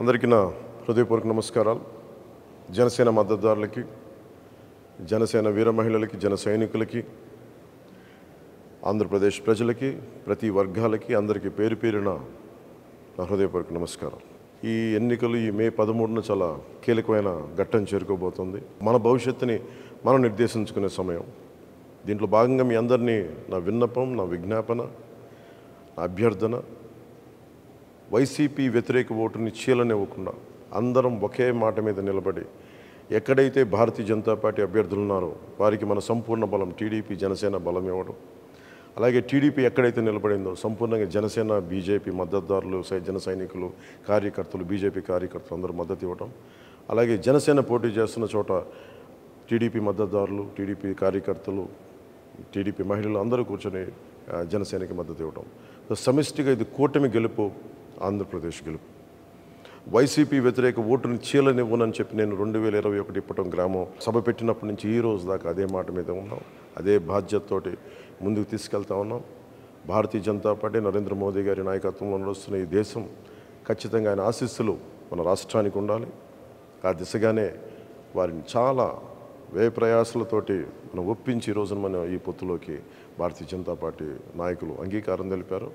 అందరికీ నా హృదయపూర్వక నమస్కారాలు. జనసేన మద్దతుదారులకి, జనసేన వీర మహిళలకి, జన సైనికులకి, ఆంధ్రప్రదేశ్ ప్రజలకి, ప్రతి వర్గాలకి అందరికీ పేరు పేరున నా హృదయపూర్వక నమస్కారం. ఈ ఎన్నికలు ఈ మే 13న చాలా కీలకమైన ఘట్టం చేరుకోబోతుంది. మన భవిష్యత్తుని మనం నిర్దేశించుకునే సమయం. దీంట్లో భాగంగా మీ అందరినీ నా విన్నపం, నా విజ్ఞాపన, నా అభ్యర్థన, వైసీపీ వ్యతిరేక ఓటుని చీలనివ్వకుండా అందరం ఒకే మాట మీద నిలబడి ఎక్కడైతే భారతీయ జనతా పార్టీ అభ్యర్థులు ఉన్నారో వారికి మన సంపూర్ణ బలం టీడీపీ జనసేన బలం ఇవ్వడం, అలాగే టీడీపీ ఎక్కడైతే నిలబడిందో సంపూర్ణంగా జనసేన బీజేపీ మద్దతుదారులు, జన సైనికులు, కార్యకర్తలు, బీజేపీ కార్యకర్తలు అందరూ మద్దతు ఇవ్వడం, అలాగే జనసేన పోటీ చేస్తున్న చోట టీడీపీ మద్దతుదారులు, టీడీపీ కార్యకర్తలు, టీడీపీ మహిళలు అందరూ కూర్చొని జనసేనకి మద్దతు ఇవ్వడం. సమిష్టిగా ఇది కూటమి గెలుపు, ఆంధ్రప్రదేశ్ గెలుపు. వైసీపీ వ్యతిరేక ఓటుని చీలనివ్వనని చెప్పి నేను 2021 ఇప్పటం గ్రామం సభ పెట్టినప్పటి నుంచి ఈ రోజు దాకా అదే మాట మీద ఉన్నాం. అదే బాధ్యతతోటి ముందుకు తీసుకెళ్తా ఉన్నాం. భారతీయ జనతా పార్టీ నరేంద్ర మోదీ గారి నాయకత్వంలో నడుస్తున్న ఈ దేశం ఖచ్చితంగా ఆయన ఆశీస్సులు మన రాష్ట్రానికి ఉండాలి. ఆ దిశగానే వారిని చాలా వ్యయ ప్రయాసాలతోటి మనం ఒప్పించి ఈ రోజున మనం ఈ పొత్తులోకి భారతీయ జనతా పార్టీ నాయకులు అంగీకారం తెలిపారు.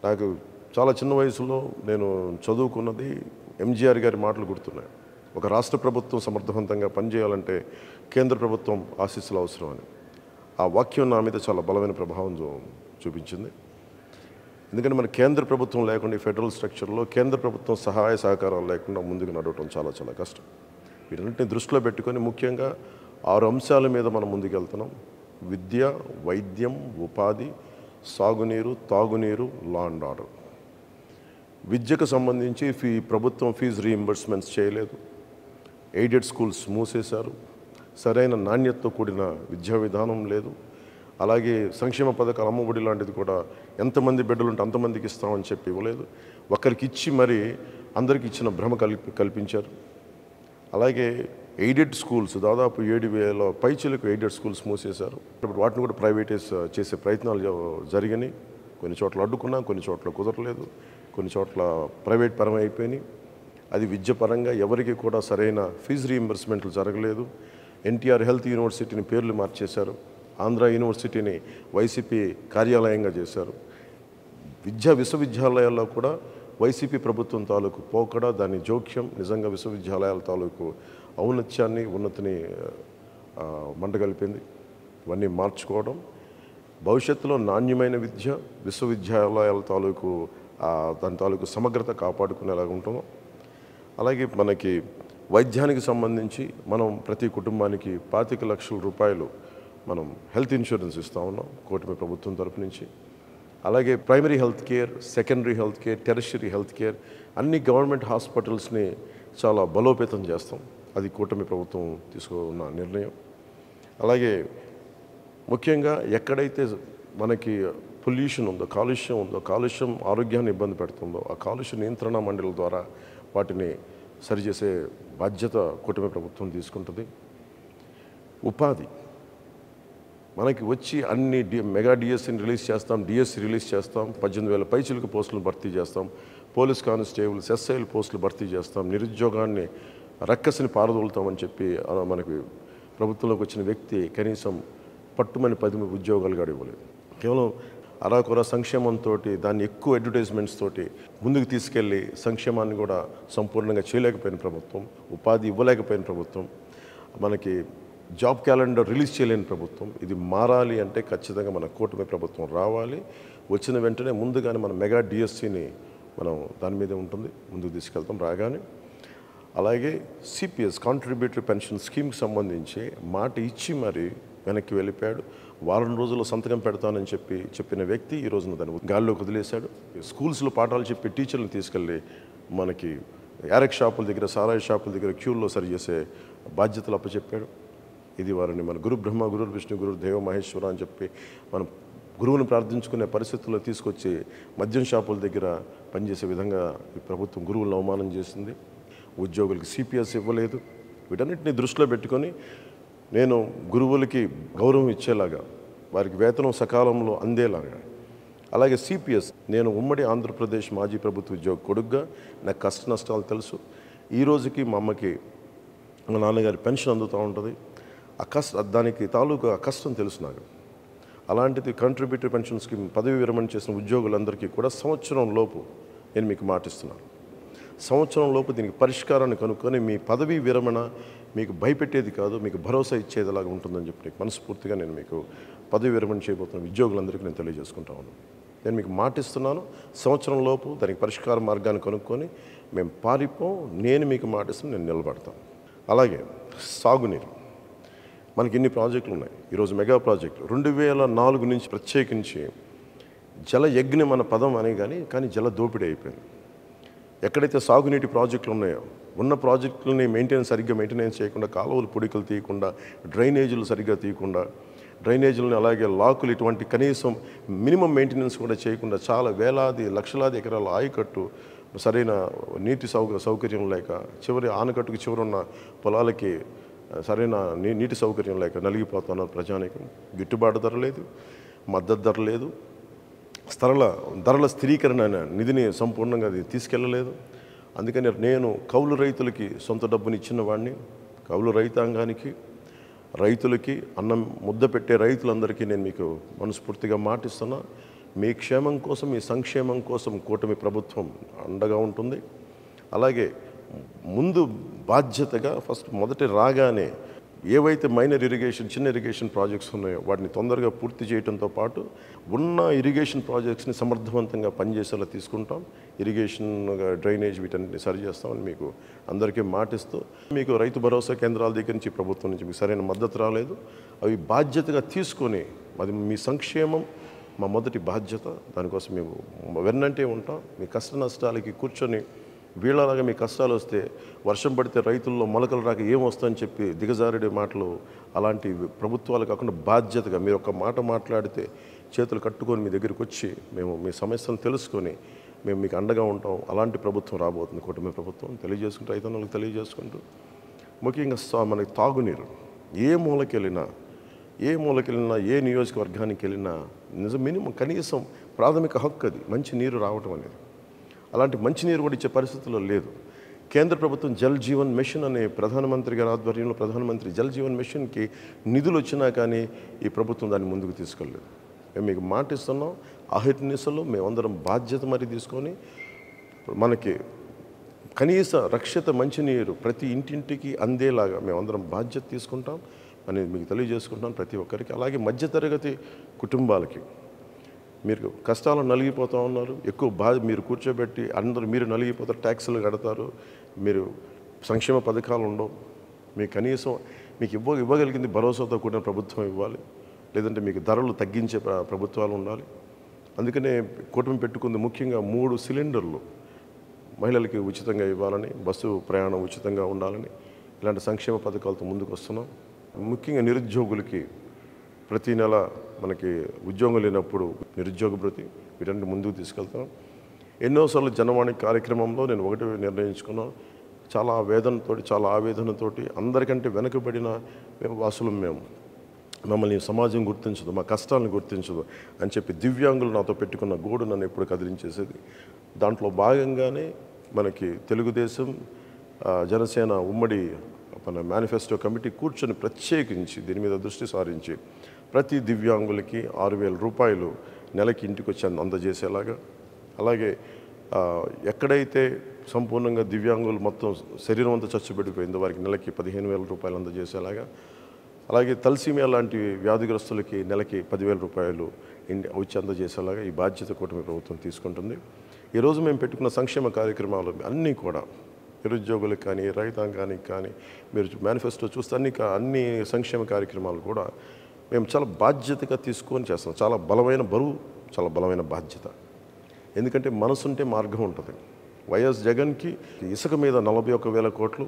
నాకు చాలా చిన్న వయసులో నేను చదువుకున్నది ఎంజీఆర్ గారి మాటలు గుర్తున్నాయి. ఒక రాష్ట్ర ప్రభుత్వం సమర్థవంతంగా పనిచేయాలంటే కేంద్ర ప్రభుత్వం ఆశీస్సులు అవసరమని. ఆ వాక్యం నా మీద చాలా బలమైన ప్రభావం చూపించింది. ఎందుకంటే మన కేంద్ర ప్రభుత్వం లేకుండా ఈ ఫెడరల్ స్ట్రక్చర్లో కేంద్ర ప్రభుత్వం సహాయ సహకారాలు లేకుండా ముందుకు నడవటం చాలా చాలా కష్టం. వీటన్నింటినీ దృష్టిలో పెట్టుకొని ముఖ్యంగా 6 అంశాల మీద మనం ముందుకు వెళ్తున్నాం. విద్య, వైద్యం, ఉపాధి, సాగునీరు, తాగునీరు, లా అండ్ ఆర్డర్. విద్యకు సంబంధించి ప్రభుత్వం ఫీజు రీయింబర్స్మెంట్స్ చేయలేదు. ఎయిడెడ్ స్కూల్స్ మూసేశారు. సరైన నాణ్యతతో కూడిన విద్యా విధానం లేదు. అలాగే సంక్షేమ పథకాలు, అమ్మఒడి లాంటిది కూడా ఎంతమంది బిడ్డలు ఉంటే అంతమందికి ఇస్తామని చెప్పి ఇవ్వలేదు. ఒకరికి ఇచ్చి మరి అందరికి ఇచ్చిన భ్రమ కల్పించారు. అలాగే ఎయిడెడ్ స్కూల్స్ దాదాపు 7,000 పైచీలకు ఎయిడెడ్ స్కూల్స్ మూసేశారు. వాటిని కూడా ప్రైవేటైజ్ చేసే ప్రయత్నాలు జరిగినాయి. కొన్ని చోట్ల అడ్డుకున్నా, కొన్ని చోట్ల కుదరలేదు, కొన్ని చోట్ల ప్రైవేట్ పరం అయిపోయినాయి. అది విద్యపరంగా ఎవరికి కూడా సరైన ఫీజు రీయింబర్స్మెంట్లు జరగలేదు. ఎన్టీఆర్ హెల్త్ యూనివర్సిటీని పేర్లు మార్చేశారు. ఆంధ్ర యూనివర్సిటీని వైసీపీ కార్యాలయంగా చేశారు. విశ్వవిద్యాలయాల్లో కూడా వైసీపీ ప్రభుత్వం తాలూకు పోకడ, దాని జోక్యం నిజంగా విశ్వవిద్యాలయాల తాలూకు ఔన్నత్యాన్ని, ఉన్నతిని మంటగలిపింది. ఇవన్నీ మార్చుకోవడం, భవిష్యత్తులో నాణ్యమైన విద్య, విశ్వవిద్యాలయాల తాలూకు దాని తాలూకు సమగ్రత కాపాడుకునేలాగా ఉంటాము. అలాగే మనకి వైద్యానికి సంబంధించి మనం ప్రతి కుటుంబానికి 25 లక్షల రూపాయలు మనం హెల్త్ ఇన్సూరెన్స్ ఇస్తూ ఉన్నాం కూటమి ప్రభుత్వం తరపు నుంచి. అలాగే primary health care, secondary health care, tertiary health care అన్ని గవర్నమెంట్ హాస్పిటల్స్ని చాలా బలోపేతం చేస్తాం. అది కూటమి ప్రభుత్వం తీసుకున్న నిర్ణయం. అలాగే ముఖ్యంగా ఎక్కడైతే మనకి పొల్యూషన్ ఉందో, కాలుష్యం ఉందో, కాలుష్యం ఆరోగ్యాన్ని ఇబ్బంది పెడుతుందో ఆ కాలుష్య నియంత్రణ మండలి ద్వారా వాటిని సరిచేసే బాధ్యత కూటమి ప్రభుత్వం తీసుకుంటుంది. ఉపాధి మనకి వచ్చి అన్ని మెగా డిఎస్సిని రిలీజ్ చేస్తాం, డిఎస్సి రిలీజ్ చేస్తాం, 18,000 పైచిలకు పోస్టులను భర్తీ చేస్తాం, పోలీస్ కానిస్టేబుల్స్, ఎస్ఐల పోస్టులు భర్తీ చేస్తాం, నిరుద్యోగాన్ని రక్కసిని పారదోలుతామని చెప్పి మనకి ప్రభుత్వంలోకి వచ్చిన వ్యక్తి కనీసం పట్టుమని 10 ఉద్యోగాలు కూడా ఇవ్వలేదు. కేవలం అరాకొర సంక్షేమంతో, దాన్ని ఎక్కువ అడ్వర్టైజ్మెంట్స్ తోటి ముందుకు తీసుకెళ్ళి సంక్షేమాన్ని కూడా సంపూర్ణంగా చేయలేకపోయిన ప్రభుత్వం, ఉపాధి ఇవ్వలేకపోయిన ప్రభుత్వం, మనకి జాబ్ క్యాలెండర్ రిలీజ్ చేయలేని ప్రభుత్వం. ఇది మారాలి అంటే ఖచ్చితంగా మన కూటమి ప్రభుత్వం రావాలి. వచ్చిన వెంటనే ముందుగానే మన మెగా డిఎస్సిని మనం దాని మీదే ఉంటుంది, ముందుకు తీసుకెళ్తాం రాగానే. అలాగే సిపిఎస్ కాంట్రిబ్యూటరీ పెన్షన్ స్కీమ్కి సంబంధించి మాట ఇచ్చి మరి వెనక్కి వెళ్ళిపోయాడు. వారం రోజుల్లో సంతకం పెడతానని చెప్పిన వ్యక్తి ఈ రోజున దాన్ని గాల్లోకి వదిలేశాడు. స్కూల్స్లో పాఠాలు చెప్పి టీచర్లను తీసుకెళ్ళి మనకి యారెక్ షాపుల దగ్గర, సారాయి షాపుల దగ్గర క్యూల్లో సరిచేసే బాధ్యతలు అప్పచెప్పాడు. ఇది వారిని మన గురు బ్రహ్మ, గురు విష్ణు, గురు దేవ మహేశ్వర అని చెప్పి మనం గురువుని ప్రార్థించుకునే పరిస్థితుల్లో తీసుకొచ్చి మద్యం షాపుల దగ్గర పనిచేసే విధంగా ఈ ప్రభుత్వం గురువులను అవమానం చేసింది. ఉద్యోగులకి సిపిఎస్ ఇవ్వలేదు. వీటన్నిటిని దృష్టిలో పెట్టుకొని నేను గురువులకి గౌరవం ఇచ్చేలాగా, వారికి వేతనం సకాలంలో అందేలాగా, అలాగే సిపిఎస్, నేను ఉమ్మడి ఆంధ్రప్రదేశ్ మాజీ ప్రభుత్వ ఉద్యోగ కొడుకుగా నాకు కష్ట నష్టాలు తెలుసు. ఈ రోజుకి మా అమ్మకి మా నాన్నగారి పెన్షన్ అందుతూ ఉంటుంది. దానికి తాలూకా కష్టం తెలుసు నాకు. అలాంటిది కంట్రిబ్యూటరీ పెన్షన్ స్కీమ్ పదవి విరమణ చేసిన ఉద్యోగులందరికీ కూడా సంవత్సరం లోపు నేను మీకు మాటిస్తున్నాను. సంవత్సరం లోపు దీనికి పరిష్కారాన్ని కనుక్కొని మీ పదవీ విరమణ మీకు భయపెట్టేది కాదు, మీకు భరోసా ఇచ్చేదిలాగా ఉంటుందని చెప్పి మనస్ఫూర్తిగా నేను మీకు పదవి విరమణ చేయబోతున్న ఉద్యోగులందరికీ నేను తెలియజేసుకుంటా ఉన్నాను. నేను మీకు మాటిస్తున్నాను, సంవత్సరం లోపు దానికి పరిష్కార మార్గాన్ని కనుక్కొని మేము పారిపోం. నేను మీకు మాటిస్తున్నాను, నేను నిలబడతాను. అలాగే సాగునీరు, మనకి ఇన్ని ప్రాజెక్టులు ఉన్నాయి. ఈరోజు మెగా ప్రాజెక్టు 2004 నుంచి ప్రత్యేకించి జల యజ్ఞం మన పదం అని కానీ జల దోపిడీ అయిపోయింది. ఎక్కడైతే సాగునీటి ప్రాజెక్టులు ఉన్నాయో ఉన్న ప్రాజెక్టులని సరిగ్గా మెయింటెనెన్స్ చేయకుండా, కాలువలు పొడికలు తీయకుండా, డ్రైనేజీలు సరిగ్గా తీయకుండా, డ్రైనేజీలను అలాగే లాకులు ఇటువంటి కనీసం మినిమం మెయింటెనెన్స్ కూడా చేయకుండా చాలా వేలాది లక్షలాది ఎకరాల ఆయకట్టు సరైన నీటి సౌకర్యం లేక, చివరి ఆనకట్టుకు చివరున్న పొలాలకి సరైన నీటి సౌకర్యం లేక నలిగిపోతున్నారు ప్రజానీకం. గిట్టుబాటు ధర లేదు, మద్దతు ధర లేదు, ధరల స్థిరీకరణ నిధిని సంపూర్ణంగా అది తీసుకెళ్ళలేదు. అందుకని నేను కౌలు రైతులకి సొంత డబ్బుని ఇచ్చిన వాడిని, కౌలు రైతాంగానికి, రైతులకి, అన్నం ముద్ద పెట్టే రైతులందరికీ నేను మీకు మనస్ఫూర్తిగా మాటిస్తున్నా. మీ క్షేమం కోసం, మీ సంక్షేమం కోసం కూటమి ప్రభుత్వం అండగా ఉంటుంది. అలాగే ముందు బాధ్యతగా మొదటి రాగానే ఏవైతే మైనర్ ఇరిగేషన్, చిన్న ఇరిగేషన్ ప్రాజెక్ట్స్ ఉన్నాయో వాటిని తొందరగా పూర్తి చేయడంతో పాటు ఉన్న ఇరిగేషన్ ప్రాజెక్ట్స్ని సమర్థవంతంగా పనిచేసేలా తీసుకుంటాం. ఇరిగేషన్, డ్రైనేజ్ వీటన్నిటిని సరి చేస్తామని మీకు అందరికీ మాటిస్తూ, మీకు రైతు భరోసా కేంద్రాల దగ్గర నుంచి ప్రభుత్వం నుంచి మీకు సరైన మద్దతు రాలేదు. అవి బాధ్యతగా తీసుకొని, అది మీ సంక్షేమం మా మొదటి బాధ్యత. దానికోసం మేము వెన్నంటే ఉంటాం. మీ కష్ట నష్టాలకి కూర్చొని వీళ్ళలాగా మీ కష్టాలు వస్తే, వర్షం పడితే రైతుల్లో మొలకలు రాక ఏమొస్తుందని చెప్పి దిగజారుడే మాటలు, అలాంటి ప్రభుత్వాలు కాకుండా బాధ్యతగా మీరు ఒక మాట మాట్లాడితే చేతులు కట్టుకొని మీ దగ్గరికి వచ్చి మేము మీ సమస్యలను తెలుసుకొని మేము మీకు అండగా ఉంటాం. అలాంటి ప్రభుత్వం రాబోతుంది కూటమి ప్రభుత్వం. తెలియజేసుకుంటూ రైతన్నలకు తెలియజేసుకుంటూ, ముఖ్యంగా మనకి తాగునీరు ఏ మూలకెళ్ళినా, ఏ నియోజకవర్గానికి వెళ్ళినా మినిమం కనీసం ప్రాథమిక హక్కు అది, మంచి నీరు రావటం అనేది. అలాంటి మంచినీరు కూడా ఇచ్చే పరిస్థితుల్లో లేదు. కేంద్ర ప్రభుత్వం జల్ జీవన్ మిషన్ అనే ప్రధానమంత్రి గారి ఆధ్వర్యంలో ప్రధానమంత్రి జల్ జీవన్ మిషన్కి నిధులు వచ్చినా కానీ ఈ ప్రభుత్వం దాన్ని ముందుకు తీసుకెళ్ళలేదు. మేము మీకు మాటిస్తున్నాం, అహిర్నిశలు మేమందరం బాధ్యత మరి తీసుకొని మనకి కనీస రక్షిత మంచినీరు ప్రతి ఇంటింటికి అందేలాగా మేమందరం బాధ్యత తీసుకుంటాం అని మీకు తెలియజేసుకుంటాం ప్రతి ఒక్కరికి. అలాగే మధ్యతరగతి కుటుంబాలకి, మీరు కష్టాలు నలిగిపోతూ ఉన్నారు, ఎక్కువ మీరు కూర్చోబెట్టి అందరూ మీరు నలిగిపోతారు, ట్యాక్సులు కడతారు, మీరు సంక్షేమ పథకాలు ఉండవు. మీకు కనీసం మీకు ఇవ్వగలిగింది భరోసాతో కూడిన ప్రభుత్వం ఇవ్వాలి, లేదంటే మీకు ధరలు తగ్గించే ప్రభుత్వాలు ఉండాలి. అందుకనే కూటమి పెట్టుకుంది ముఖ్యంగా 3 సిలిండర్లు మహిళలకి ఉచితంగా ఇవ్వాలని, బస్సు ప్రయాణం ఉచితంగా ఉండాలని, ఇలాంటి సంక్షేమ పథకాలతో ముందుకు వస్తున్నాం. ముఖ్యంగా నిరుద్యోగులకి ప్రతి నెల మనకి ఉద్యోగం లేనప్పుడు నిరుద్యోగ భృతి, వీటన్ని ముందుకు తీసుకెళ్తాం. ఎన్నోసార్లు జనవాణి కార్యక్రమంలో నేను ఒకటి నిర్ణయించుకున్నాను, చాలా వేదనతోటి, చాలా ఆవేదనతోటి, అందరికంటే వెనకబడిన వాసులు మేము, మమ్మల్ని సమాజం గుర్తించదు, మా కష్టాలను గుర్తించదు అని చెప్పి దివ్యాంగులు నాతో పెట్టుకున్న గోడు నన్ను ఎప్పుడు కదిలించేసేది. దాంట్లో భాగంగానే మనకి తెలుగుదేశం, జనసేన ఉమ్మడి మన మేనిఫెస్టో కమిటీ కూర్చొని ప్రత్యేకించి దీని మీద దృష్టి సారించి ప్రతి దివ్యాంగులకి 6,000 రూపాయలు నెలకి ఇంటికి వచ్చి అందజేసేలాగా, అలాగే ఎక్కడైతే సంపూర్ణంగా దివ్యాంగులు మొత్తం శరీరం అంతా చచ్చుబడిపోయిందో వారికి నెలకి 15,000 రూపాయలు అందజేసేలాగా, అలాగే తలసీమియా లాంటి వ్యాధిగ్రస్తులకి నెలకి 10,000 రూపాయలు వచ్చి అందజేసేలాగా ఈ బాధ్యత కూటమి ప్రభుత్వం తీసుకుంటుంది. ఈరోజు మేము పెట్టుకున్న సంక్షేమ కార్యక్రమాలు అన్నీ కూడా నిరుద్యోగులకు కానీ, రైతాంగానికి కానీ, మీరు మేనిఫెస్టో చూస్తే అన్ని సంక్షేమ కార్యక్రమాలు కూడా మేము చాలా బాధ్యతగా తీసుకొని చేస్తాం. చాలా బలమైన బరువు, చాలా బలమైన బాధ్యత. ఎందుకంటే మనసుంటే మార్గం ఉంటుంది. వైఎస్ జగన్కి ఇసుక మీద 41,000 కోట్లు,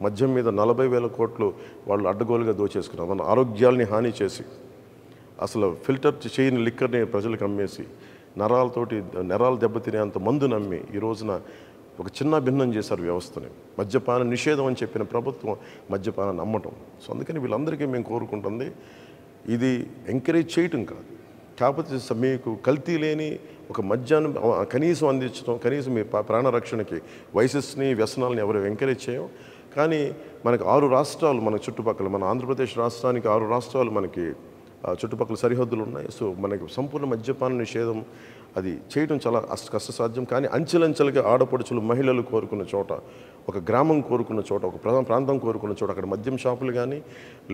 మద్యం మీద 40,000 కోట్లు వాళ్ళు అడ్డగోలుగా దోచేసుకున్నారు. మన ఆరోగ్యాల్ని హాని చేసి, అసలు ఫిల్టర్ చేయని లిక్కర్ని ప్రజలకు అమ్మేసి, నరాలు దెబ్బతినేంత మందు నమ్మి ఈ రోజున ఒక చిన్న భిన్నం చేశారు వ్యవస్థని. మద్యపాన నిషేధం అని చెప్పిన ప్రభుత్వం మద్యపానాన్ని అమ్మటం. సో అందుకని వీళ్ళందరికీ మేము కోరుకుంటుంది, ఇది ఎంకరేజ్ చేయటం కాదు, కాకపోతే మీకు కల్తీ లేని ఒక మద్యాన్ని కనీసం అందించడం, కనీసం మీ ప్రాణరక్షణకి వయసెస్ని వ్యసనాలని ఎవరు ఎంకరేజ్ చేయం. కానీ మనకు 6 రాష్ట్రాలు మన చుట్టుపక్కల, మన ఆంధ్రప్రదేశ్ రాష్ట్రానికి 6 రాష్ట్రాలు మనకి చుట్టుపక్కల సరిహద్దులు ఉన్నాయి. సో మనకి సంపూర్ణ మద్యపాన నిషేధం అది చేయడం చాలా కష్టసాధ్యం. కానీ అంచెలంచెలుగా ఆడపడుచులు, మహిళలు కోరుకున్న చోట, ఒక గ్రామం కోరుకున్న చోట, ఒక ప్రాంతం కోరుకున్న చోట అక్కడ మద్యం షాపులు కానీ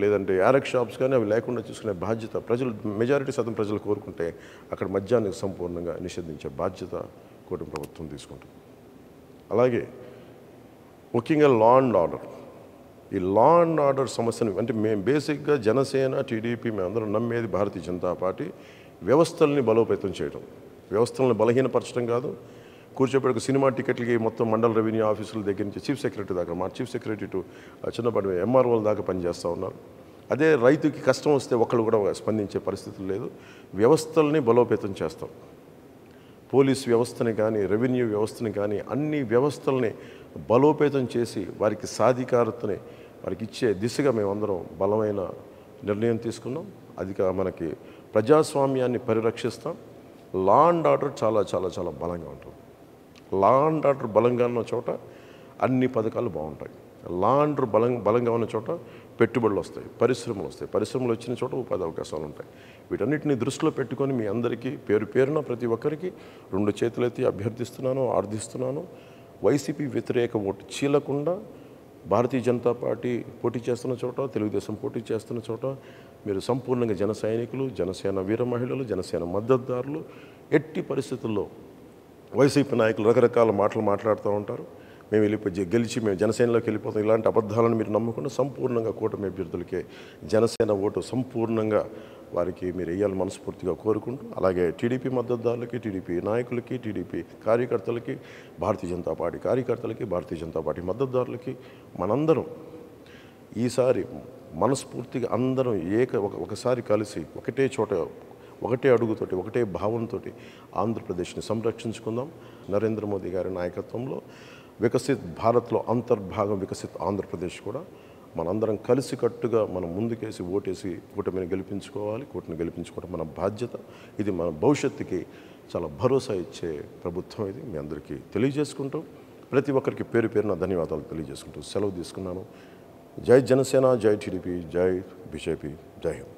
లేదంటే యారక్ షాప్స్ కానీ అవి లేకుండా చూసుకునే బాధ్యత ప్రజలు, మెజారిటీ శాతం ప్రజలు కోరుకుంటే అక్కడ మద్యాన్ని సంపూర్ణంగా నిషేధించే బాధ్యత కూటమి ప్రభుత్వం తీసుకుంటుంది. అలాగే ముఖ్యంగా లా అండ్ ఆర్డర్, ఈ లా అండ్ ఆర్డర్ సమస్యను అంటే మేము బేసిక్గా జనసేన, టీడీపీ మేమందరం నమ్మేది భారతీయ జనతా పార్టీ వ్యవస్థల్ని బలోపేతం చేయడం, వ్యవస్థలను బలహీనపరచడం కాదు. కూర్చోబెట్టుకు సినిమా టికెట్లకి మొత్తం మండల రెవెన్యూ ఆఫీసుల దగ్గర నుంచి చీఫ్ సెక్రటరీ దాకా, మా చీఫ్ సెక్రటరీ టు చిన్నపాటి ఎంఆర్ఓల దాకా పనిచేస్తూ ఉన్నారు. అదే రైతుకి కష్టం వస్తే ఒకళ్ళు కూడా స్పందించే పరిస్థితులు లేదు. వ్యవస్థల్ని బలోపేతం చేస్తాం. పోలీస్ వ్యవస్థని కానీ, రెవెన్యూ వ్యవస్థని కానీ, అన్ని వ్యవస్థల్ని బలోపేతం చేసి వారికి సాధికారతని వారికి ఇచ్చే దిశగా మేమందరం బలమైన నిర్ణయం తీసుకున్నాం. అది మనకి ప్రజాస్వామ్యాన్ని పరిరక్షిస్తాం. లా అండ్ ఆర్డర్ చాలా చాలా చాలా బలంగా ఉంటుంది. లా అండ్ ఆర్డర్ బలంగా ఉన్న చోట అన్ని పథకాలు బాగుంటాయి. లా అండ్ ఆర్డర్ బలంగా ఉన్న చోట పెట్టుబడులు వస్తాయి, పరిశ్రమలు వస్తాయి, పరిశ్రమలు వచ్చిన చోట ఉపాధి అవకాశాలు ఉంటాయి. వీటన్నిటిని దృష్టిలో పెట్టుకొని మీ అందరికీ పేరున ప్రతి ఒక్కరికి 2 చేతులెత్తి అభ్యర్థిస్తున్నాను, ఆర్థిస్తున్నాను. వైసీపీ వ్యతిరేక ఓటు చీలకుండా భారతీయ జనతా పార్టీ పోటీ చేస్తున్న చోట, తెలుగుదేశం పోటీ చేస్తున్న చోట మీరు సంపూర్ణంగా జన సైనికులు, జనసేన వీర మహిళలు, జనసేన మద్దతుదారులు. ఎట్టి పరిస్థితుల్లో వైసీపీ నాయకులు రకరకాల మాటలు మాట్లాడుతూ ఉంటారు. మేము గెలిచి మేము జనసేనలోకి వెళ్ళిపోతాం, ఇలాంటి అబద్ధాలను మీరు నమ్మకుండా సంపూర్ణంగా కూటమి అభ్యర్థులకే జనసేన ఓటు సంపూర్ణంగా వారికి మీరు వేయాలని మనస్ఫూర్తిగా కోరుకుంటూ, అలాగే టీడీపీ మద్దతుదారులకి, టీడీపీ నాయకులకి, టీడీపీ కార్యకర్తలకి, భారతీయ జనతా పార్టీ కార్యకర్తలకి, భారతీయ జనతా పార్టీ మద్దతుదారులకి మనందరం ఈసారి మనస్ఫూర్తిగా అందరం ఒకసారి కలిసి ఒకటే చోట, ఒకటే అడుగుతోటి, ఒకటే భావంతో ఆంధ్రప్రదేశ్ని సంరక్షించుకుందాం. నరేంద్ర మోదీ గారి నాయకత్వంలో వికసిత్ భారత్లో అంతర్భాగం వికసిత్ ఆంధ్రప్రదేశ్ కూడా మనందరం కలిసికట్టుగా మనం ముందుకేసి ఓటేసి కూటమిని గెలిపించుకోవాలి. కూటమిని గెలిపించుకోవడం మన బాధ్యత. ఇది మన భవిష్యత్తుకి చాలా భరోసా ఇచ్చే ప్రభుత్వం. ఇది మీ అందరికీ తెలియజేసుకుంటూ, ప్రతి ఒక్కరికి పేరున ధన్యవాదాలు తెలియజేసుకుంటూ సెలవు తీసుకున్నాను. జై జనసేన, జై టీడీపీ, జై బీజేపీ, జై హింద్.